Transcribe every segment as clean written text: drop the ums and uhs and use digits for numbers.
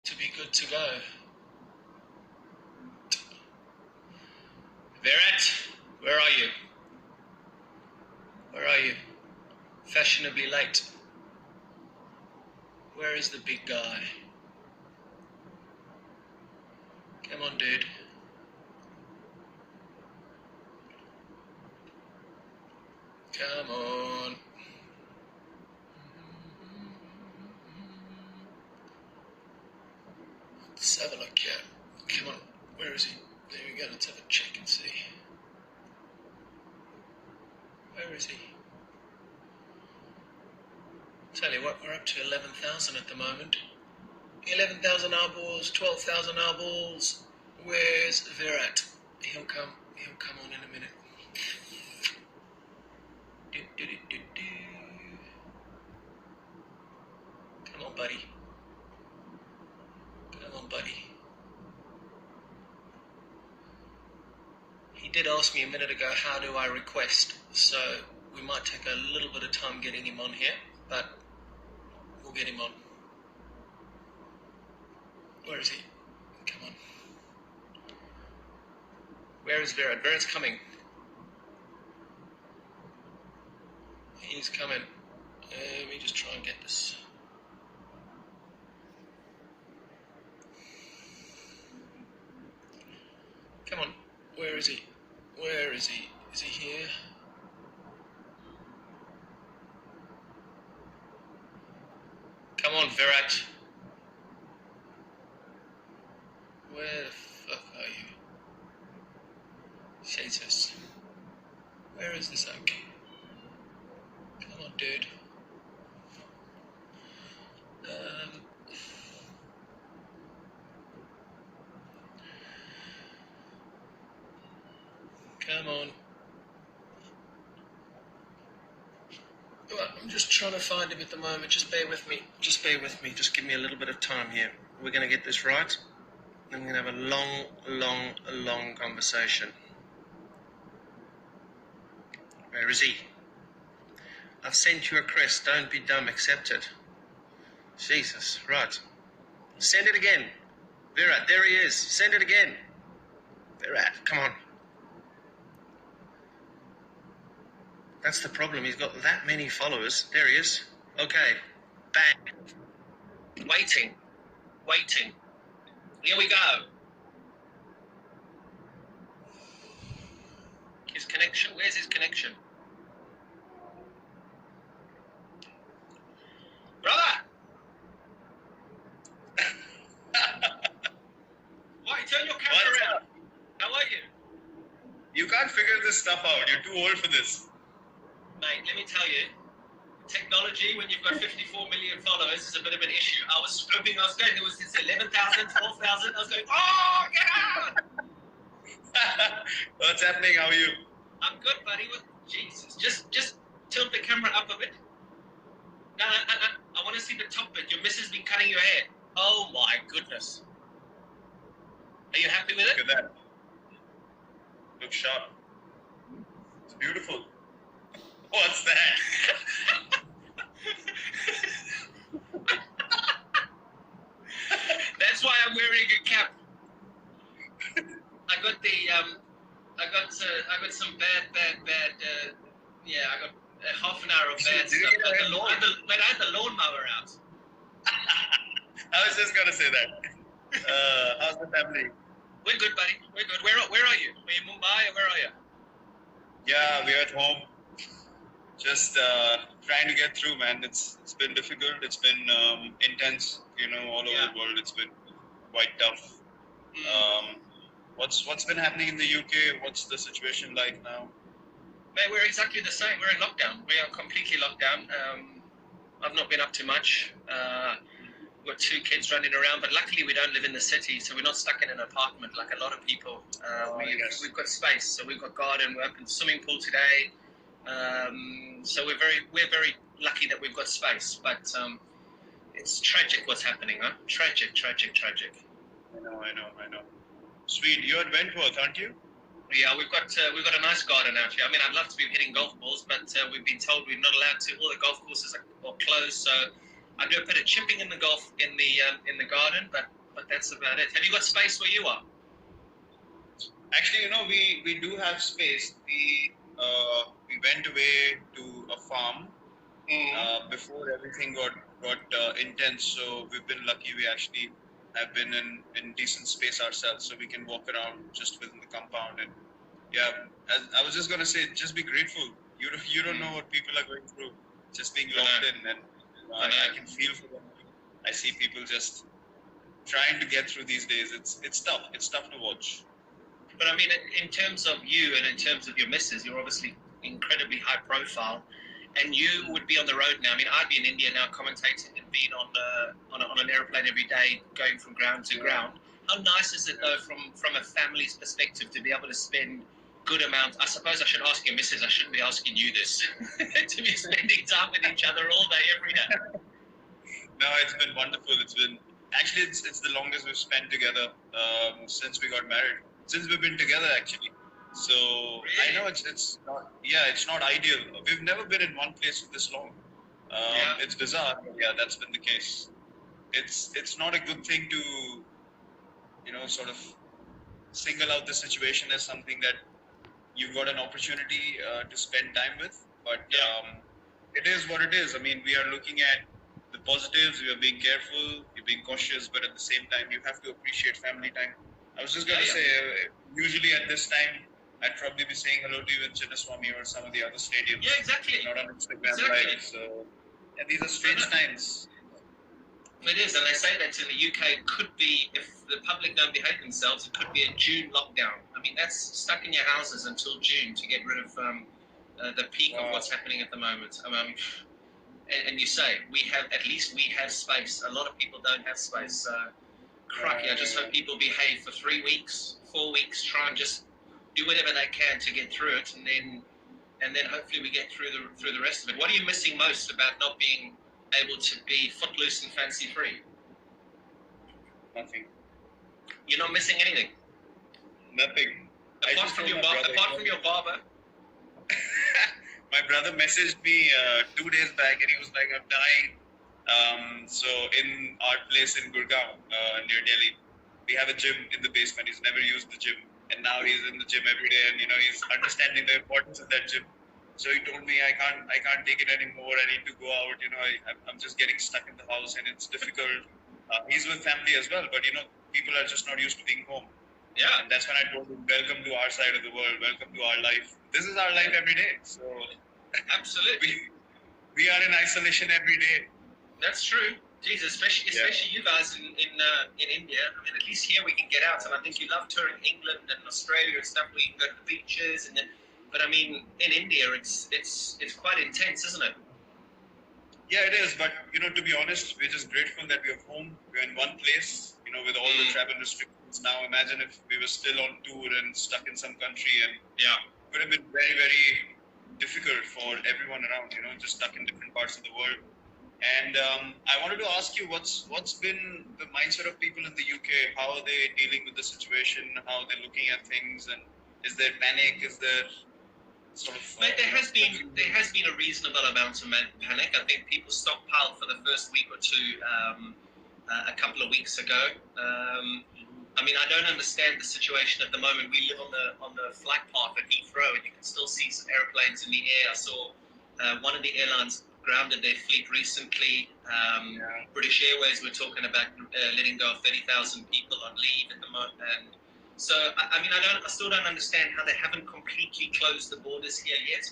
to be good to go. Virat, where are you? Where are you? Fashionably late. Where is the big guy? Come on, dude. Come on. Let's have a look here. Come on. Where is he? There we go. Let's have a check and see. Where is he? Tell you what, we're up to 11,000 at the moment. 11,000 eyeballs, 12,000 eyeballs. Where's Virat? He'll come on in a minute. Come on, buddy. Come on, buddy. He did ask me a minute ago, how do I request? So we might take a little bit of time getting him on here, but we'll get him on. Where is he? Come on. Where is Virat? Virat's coming. He's coming. Let me just try and get this. Come on. Where is he? Where is he? Is he here? Come on, Virat. Where the fuck are you? Jesus. Where is this oak? Come on, dude. Come on. Right, I'm just trying to find him at the moment. Just bear with me. Just bear with me. Just give me a little bit of time here. We're going to get this right. Then we're going to have a long conversation. Where is he? I've sent you a crest. Don't be dumb. Accept it. Jesus. Right. Send it again. Virat, there he is. Send it again. Virat, come on. That's the problem. He's got that many followers. There he is. Okay. Bang. Waiting. Here we go. His connection. Where's his connection? Brother! Why? Turn your camera around. How are you? You can't figure this stuff out. You're too old for this. Mate, let me tell you, technology, when you've got 54 million followers, is a bit of an issue. I was hoping I was going, it was 11,000, 12,000. I was going, oh, get out! What's happening? How are you? I'm good, buddy. What? Jesus. Just tilt the camera up a bit. No. I want to see the top bit. Your missus been cutting your hair. Oh, my goodness. Are you happy with it? Look at that. Looks sharp. It's beautiful. What's that? That's why I'm wearing a cap. I got some bad. Yeah, I got half an hour of bad stuff. I had the lawnmower out. I was just gonna say that. How's the family? We're good, buddy. We're good. Where are you? Are you in Mumbai or where are you? Yeah, we're at home. Just trying to get through, man. It's been difficult. It's been intense, all over the world. It's been quite tough. What's been happening in the UK? What's the situation like now? Mate, we're exactly the same. We're in lockdown. We are completely locked down. I've not been up to much. We've got 2 kids running around, but luckily we don't live in the city, so we're not stuck in an apartment like a lot of people. We've got space, so we've got garden. We're up in the swimming pool today. So we're very lucky that we've got space, but it's tragic what's happening, huh? Tragic. I know. Sweet, you're at Wentworth, aren't you? Yeah, we've got a nice garden out here. I mean, I'd love to be hitting golf balls, but we've been told we're not allowed to. All the golf courses are closed, so I do a bit of chipping in the garden, but that's about it. Have you got space where you are? Actually, we do have space. We went away to a farm before everything got intense. So we've been lucky. We actually have been in decent space ourselves, so we can walk around just within the compound. And yeah, as I was just gonna say, just be grateful. You don't know what people are going through. Just being locked in, and I can feel for them. I see people just trying to get through these days. It's tough. It's tough to watch. But I mean, in terms of you and in terms of your missus, you're obviously incredibly high profile, and you would be on the road now. I mean, I'd be in India now commentating and being on an airplane every day, going from ground to ground. How nice is it though, from a family's perspective, to be able to spend good amount? I suppose I should ask your missus. I shouldn't be asking you this. To be spending time with each other all day, every day. No, it's been wonderful. It's the longest we've spent together since we got married. Since we've been together, actually. So really? I know it's not ideal. We've never been in one place for this long. It's bizarre. But yeah, that's been the case. It's not a good thing to sort of single out the situation as something that you've got an opportunity to spend time with. But it is what it is. I mean, we are looking at the positives. We are being careful. You're being cautious, but at the same time, you have to appreciate family time. I was just going to say, usually at this time, I'd probably be saying hello to you in Chinnaswamy or some of the other stadiums. Yeah, exactly. Not on Instagram Live. So, these are strange times. It is, and they say that in the UK, it could be, if the public don't behave themselves, it could be a June lockdown. I mean, that's stuck in your houses until June to get rid of the peak of what's happening at the moment. And you say, at least we have space. A lot of people don't have space. Crikey, I just hope people behave for 3 weeks, 4 weeks, try and just do whatever they can to get through it, and then hopefully we get through the rest of it. What are you missing most about not being able to be footloose and fancy free? Nothing. You're not missing anything? Nothing. Apart from your barber? My brother messaged me 2 days back and he was like, I'm dying. So in our place in Gurgaon, near Delhi, we have a gym in the basement. He's never used the gym, and now he's in the gym every day, and he's understanding the importance of that gym. So he told me, I can't take it anymore. I need to go out. I'm just getting stuck in the house, and it's difficult. He's with family as well, but people are just not used to being home. Yeah, and that's when I told him, welcome to our side of the world. Welcome to our life. This is our life every day. So absolutely, we are in isolation every day. That's true. Jesus, especially you guys in India. I mean, at least here we can get out, and I think you love touring England and Australia and stuff where you can go to the beaches. But I mean, in India, it's quite intense, isn't it? Yeah, it is. But to be honest, we're just grateful that we're home. We're in one place. With all the travel restrictions now. Imagine if we were still on tour and stuck in some country, and it would have been very, very difficult for everyone around. Just stuck in different parts of the world. And I wanted to ask you, what's been the mindset of people in the UK? How are they dealing with the situation? How are they looking at things? And is there panic? Is there sort of? Mate, there has been a reasonable amount of panic. I think people stockpiled for the first week or two a couple of weeks ago. I mean, I don't understand the situation at the moment. We live on the flight path at Heathrow, and you can still see some airplanes in the air. I saw one of the airlines grounded their fleet recently. British Airways were talking about letting go of 30,000 people on leave at the moment. And so, I mean, I still don't understand how they haven't completely closed the borders here yet.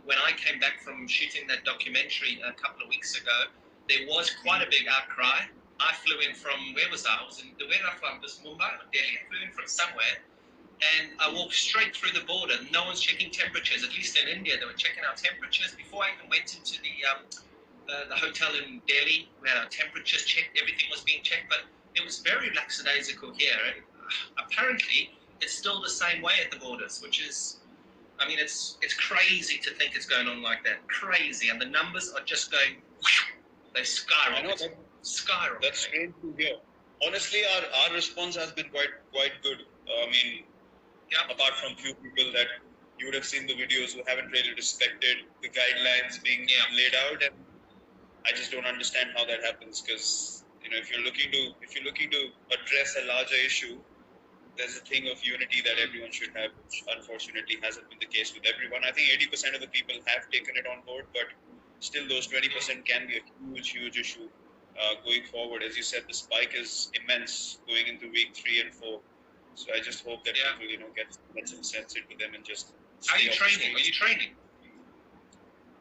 When I came back from shooting that documentary a couple of weeks ago, there was quite a big outcry. I flew in from, where was I? Where did I fly? It was Mumbai or Delhi. I flew in from somewhere. And I walked straight through the border. No one's checking temperatures. At least in India, they were checking our temperatures. Before I even went into the hotel in Delhi, we had our temperatures checked. Everything was being checked. But it was very lackadaisical here. And apparently, it's still the same way at the borders, which is, I mean, it's crazy to think it's going on like that. Crazy. And the numbers are just going, they skyrocket. Skyrocket. That's strange to hear. Honestly, our response has been quite good. I mean, apart from few people that you would have seen the videos who haven't really respected the guidelines being laid out, and I just don't understand how that happens, because if you're looking to address a larger issue, there's a thing of unity that everyone should have, which unfortunately hasn't been the case with everyone. I think 80% of the people have taken it on board, but still those 20% can be a huge issue going forward. As you said, the spike is immense going into week 3 and 4. So I just hope that people, get some sense into them and just. Are you training? Are you training?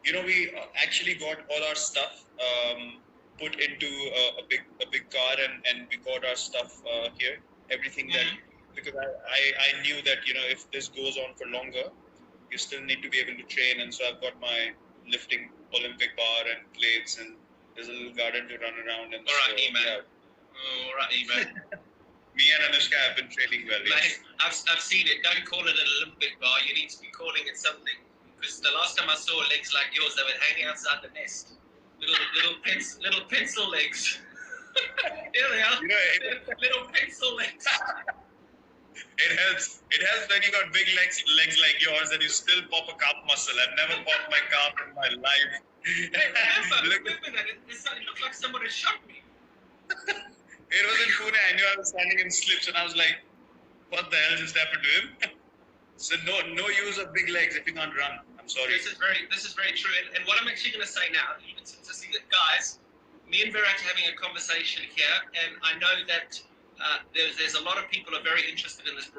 We actually got all our stuff put into a big car, and we got our stuff here. Everything that, because I knew that if this goes on for longer, you still need to be able to train, and so I've got my lifting Olympic bar and plates, and there's a little garden to run around. And Alrighty, man. Alrighty, man. Me and Anushka have been training well. Mate, I've seen it. Don't call it an Olympic bar. You need to be calling it something. Because the last time I saw legs like yours, they were hanging outside the nest. Little pencil legs. Here they are. Little pencil legs. It helps when you got big legs like yours and you still pop a calf muscle. I've never popped my calf in my life. Remember that. It looked like someone had shot me. It was in Pune. I knew I was standing in slips and I was like, what the hell just happened to him? So no use of big legs if you can't run. I'm sorry. This is very true. And what I'm actually going to say now, even to see that, guys, me and Virat are having a conversation here, and I know that there's a lot of people who are very interested in this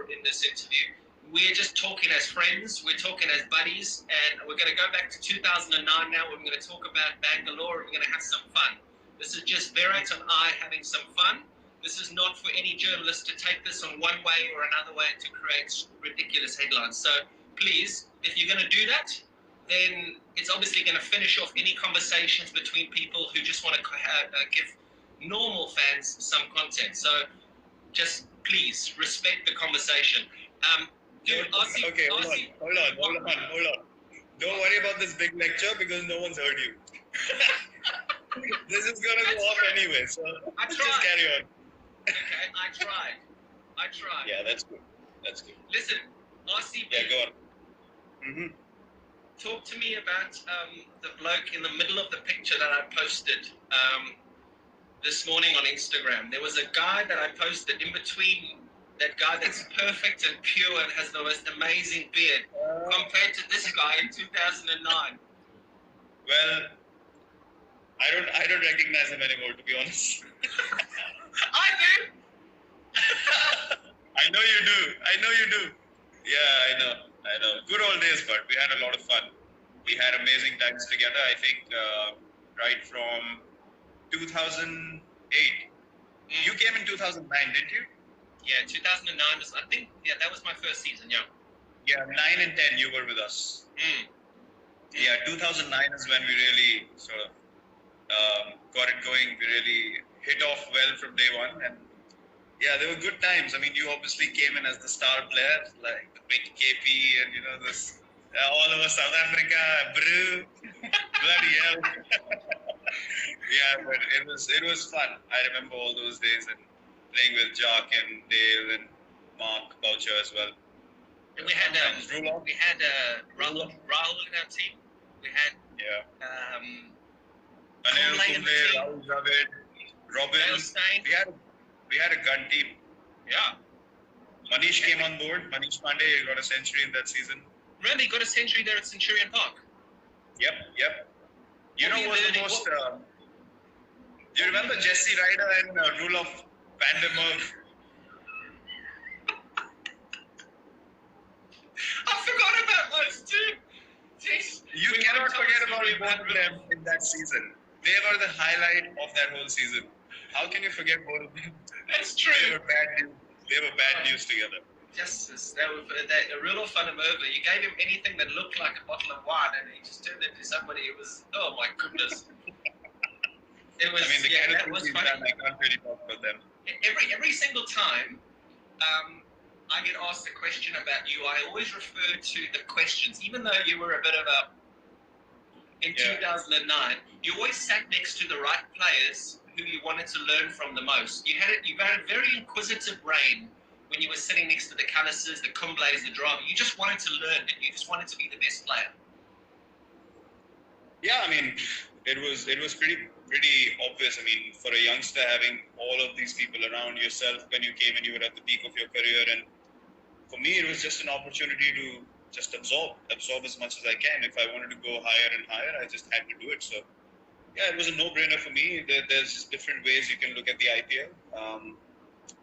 interview. We're just talking as friends. We're talking as buddies, and we're going to go back to 2009 now. We're going to talk about Bangalore, and we're going to have some fun. This is just Virat and I having some fun. This is not for any journalist to take this on one way or another way to create ridiculous headlines. So please, if you're going to do that, then it's obviously going to finish off any conversations between people who just want to give normal fans some content. So just please respect the conversation. Hold on. Don't worry about this big lecture because no one's heard you. This is going to go off anyway, so just carry on. Okay, I tried. Yeah, that's good. Listen, RCB. Yeah, go on. Talk to me about the bloke in the middle of the picture that I posted this morning on Instagram. There was a guy that I posted in between, that guy that's perfect and pure and has the most amazing beard, compared to this guy in 2009. Well, I don't recognize him anymore, to be honest. I do. I know you do. Yeah, I know. Good old days, but we had a lot of fun. We had amazing times together. I think right from 2008. You came in 2009, didn't you? Yeah, 2009 was, I think, that was my first season, yeah. Yeah, 9 and 10 you were with us. Yeah, 2009 is when we really sort of got it going. We really hit off well from day one, and yeah, they were good times. I mean, you obviously came in as the star player, like the big KP, and this all over South Africa, brew, bloody hell. Yeah, but it was fun. I remember all those days and playing with Jock and Dale and Mark Boucher as well. And we had Rahul in our team. We had Anil Kumble, Rahul Dravid, Robin. We had a gun team. Yeah. Manish came on board. Manish Pandey got a century in that season. Remember, he got a century there at Centurion Park. Yep. You know what the most... do you remember Jesse Ryder and Rule of Vandermeer? I forgot about those two. Jeez. You cannot forget about both of them in that season. They were the highlight of that whole season. How can you forget both of them? That's true. They were bad news together. Justice. That was a real fun him over. You gave him anything that looked like a bottle of wine, and he just turned into somebody. It was, oh my goodness. It was. I mean, the kind of things he's done, I can't really talk about them. Every single time, I get asked a question about you, I always refer to the questions, even though you were a bit of a. In 2009, you always sat next to the right players who you wanted to learn from the most. You had a very inquisitive brain when you were sitting next to the Callises, the Kumblays, the Drama. You just wanted to learn, and you just wanted to be the best player. Yeah, I mean, it was pretty pretty obvious. I mean, for a youngster, having all of these people around yourself when you came and you were at the peak of your career, and for me, it was just an opportunity to just absorb as much as I can. If I wanted to go higher and higher, I just had to do it. So, yeah, it was a no-brainer for me. There's different ways you can look at the IPL.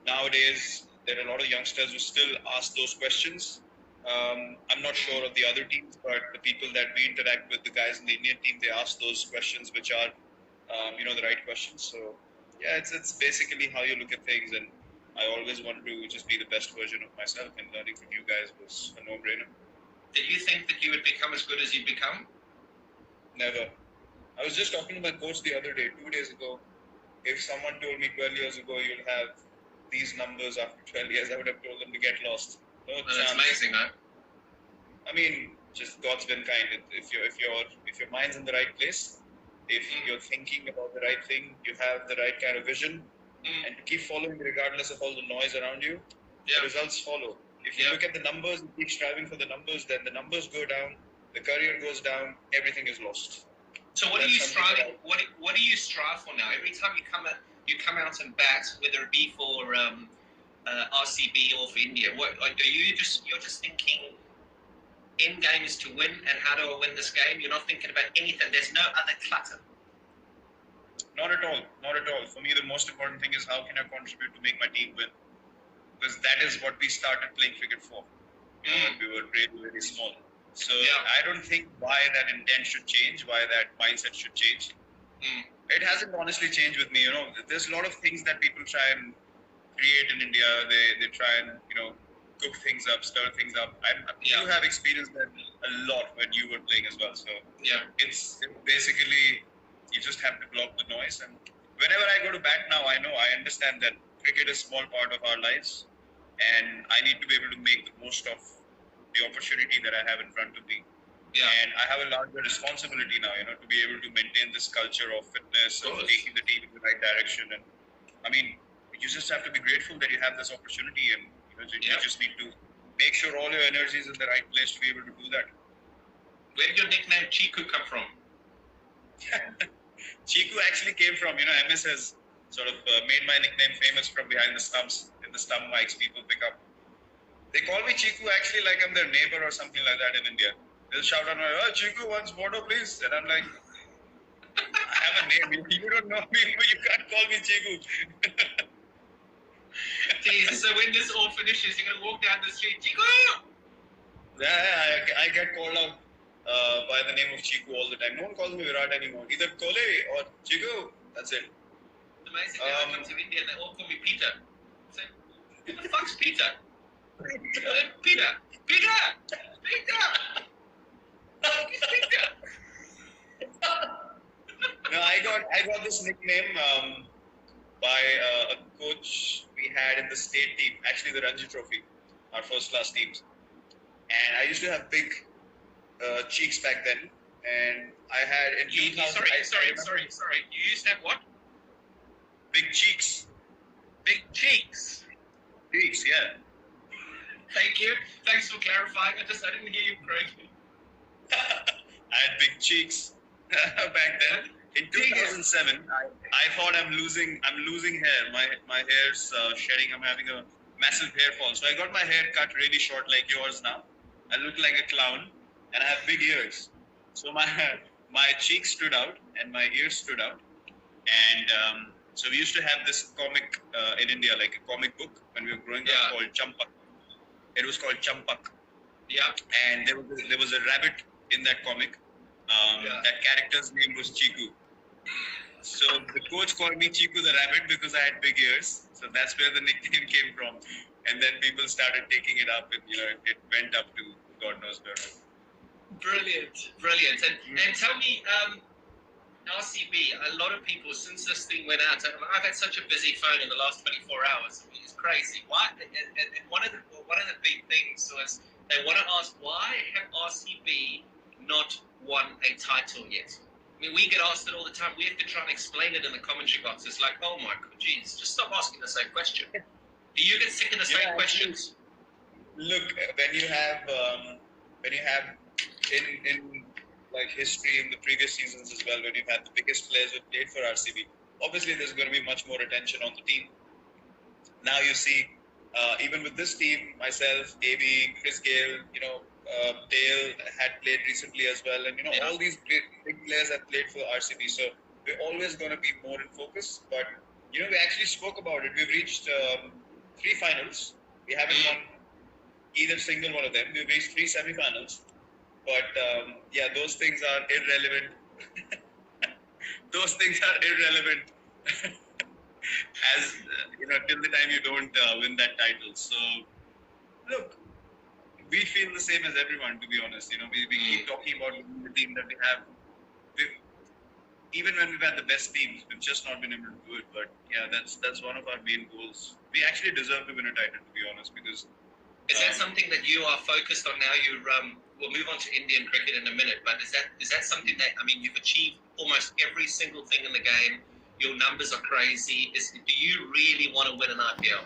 Nowadays, there are a lot of youngsters who still ask those questions. I'm not sure of the other teams, but the people that we interact with, the guys in the Indian team, they ask those questions, which are, the right questions. So, yeah, it's basically how you look at things, and I always wanted to just be the best version of myself, and learning from you guys was a no-brainer. Did you think that you would become as good as you've become? Never. I was just talking to my coach the other day, 2 days ago. If someone told me 12 years ago you'll have these numbers after 12 years, I would have told them to get lost. No chance. That's amazing, huh? I mean, just God's been kind. If your mind's in the right place, if you're thinking about the right thing, you have the right kind of vision, and to keep following regardless of all the noise around you, the results follow. If you look at the numbers and keep striving for the numbers, then the numbers go down, the career goes down, everything is lost. So what do you strive? What do you strive for now? Every time you come out and bat, whether it be for RCB or for India, you're just thinking end game is to win, and how do I win this game? You're not thinking about anything. There's no other clutter. Not at all. Not at all. For me, the most important thing is how can I contribute to make my team win? Because that is what we started playing cricket for. We were really, really small. So I don't think why that intent should change, why that mindset should change. It hasn't honestly changed with me. There's a lot of things that people try and create in India. They try and cook things up, stir things up. You have experienced that a lot when you were playing as well. So it's basically you just have to block the noise. And whenever I go to bat now, I understand that cricket is a small part of our lives, and I need to be able to make the most of the opportunity that I have in front of me. And I have a larger responsibility now, to be able to maintain this culture of fitness and taking the team in the right direction. And I mean, you just have to be grateful that you have this opportunity, and you just need to make sure all your energy is in the right place to be able to do that. Where did your nickname Chiku come from? Chiku actually came from, MS has sort of made my nickname famous from behind the stumps. In the stump mics people pick up. They call me Chiku actually like I'm their neighbor or something like that in India. They'll shout out, "Oh, Chiku wants water, please." And I'm like, I have a name. You don't know me, but you can't call me Chiku. Jesus, so when this all finishes, you're going to walk down the street, Chiku! Yeah, I get called out by the name of Chiku all the time. No one calls me Virat anymore. Either Kohli or Chiku. That's it. It's amazing that I come to India and they all call me Peter. So, who the fuck's Peter? Peter! No, I got this nickname by a coach we had in the state team, actually the Ranji Trophy, our first class teams. And I used to have big cheeks back then, and I had in 2000. Sorry. You used to have what? Big cheeks. Big cheeks. Cheeks, yeah. Thank you. Thanks for clarifying. I didn't hear you correctly. I had big cheeks back then. In 2007, I thought I'm losing hair. My hair's shedding. I'm having a massive hair fall. So I got my hair cut really short like yours now. I look like a clown, and I have big ears. So my cheeks stood out and my ears stood out. And so we used to have this comic in India, like a comic book when we were growing up called Champak. It was called Champak. Yeah. And there was a rabbit in that comic. That character's name was Chiku. So the coach called me Chiku the rabbit because I had big ears. So that's where the nickname came from. And then people started taking it up, and it went up to God knows where. Brilliant. And tell me, RCB, a lot of people since this thing went out. I've had such a busy phone in the last 24 hours. It's crazy. Why? And one of the big things was they want to ask, why have RCB not won a title yet? I mean, we get asked it all the time. We have to try and explain it in the commentary box. It's like, oh my God, geez, just stop asking the same question. Do you get sick of the same questions? Look, when you have in like history in the previous seasons as well, when you've had the biggest players who played for RCB. Obviously, there's going to be much more attention on the team. Now you see, even with this team, myself, AB, Chris Gale, Dale had played recently as well, and all these big players have played for RCB. So we're always going to be more in focus. But we actually spoke about it. We've reached 3 finals. We haven't won either single one of them. We've reached 3 semi-finals. But those things are irrelevant. Those things are irrelevant. As till the time you don't win that title. So look, we feel the same as everyone, to be honest. We keep talking about the team that we have. Even when we've had the best teams, we've just not been able to do it. But that's one of our main goals. We actually deserve to win a title, to be honest, because is that something that you are focused on now? We'll move on to Indian cricket in a minute, but is that something that, you've achieved almost every single thing in the game. Your numbers are crazy. Do you really want to win an IPL?